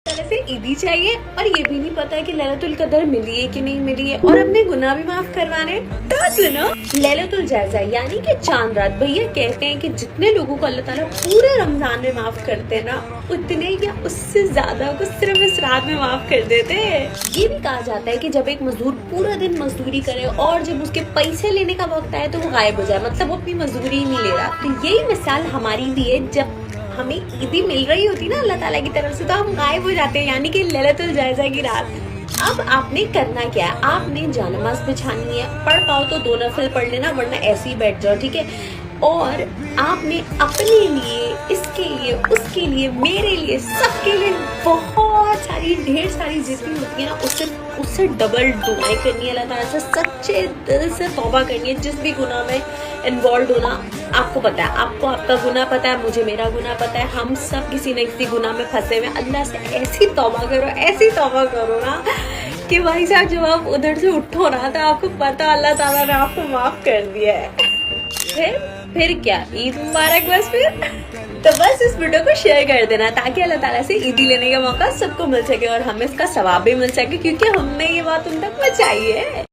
से ईदी चाहिए और ये भी नहीं पता है कि लैलतुल कदर मिली है कि नहीं मिली है और अपने गुनाह भी माफ करवाने। तो सुनो, लैलतुल जायजा यानी कि चांद रात, भैया कहते हैं कि जितने लोगों को अल्लाह ताला पूरे रमजान में माफ करते हैं ना, उतने या उससे ज्यादा को सिर्फ इस रात में माफ कर देते हैं। ये भी कहा जाता है कि जब एक मजदूर पूरा दिन मजदूरी करे और जब उसके पैसे लेने का वक्त आए तो वो गायब हो जाए, मतलब वो अपनी मजदूरी ही नहीं ले रहा। तो यही मिसाल हमारी भी है, जब हमें ईदी मिल रही होती ना अल्लाह ताला की तरफ से तो हम गायब हो जाते हैं, यानी कि लैलतुल जायजा की रात। अब आपने करना क्या है, आपने जानमाज बिछानी है, पढ़ पाओ तो 2 नफल पढ़ लेना, वरना ऐसे ही बैठ जाओ, ठीक है। और आपने अपने लिए, इसके लिए, उसके लिए, मेरे लिए, सबके लिए बहुत सारी, ढेर सारी जितनी होती है ना, उससे डबल दुआएं करनी है, अल्लाह ताला से सच्चे दिल से तौबा करनी है। जिस भी गुनाह में इन्वॉल्व होना, आपको पता है, आपको आपका गुनाह पता है, मुझे मेरा गुनाह पता है, हम सब किसी न किसी गुनाह में फंसे हुए। अल्लाह से ऐसी तौबा करो, ऐसी तौबा करो ना कि भाई साहब जब आप उधर से उठो ना तो आपको पता अल्लाह ताला ने आपको माफ कर दिया है। फिर क्या, ईद मुबारक बस। फिर तो बस इस वीडियो को शेयर कर देना ताकि अल्लाह ताला से ईदी लेने का मौका सबको मिल सके और हमें इसका सवाब भी मिल सके, क्योंकि हमने ये बात उन तक पहुंचाई है।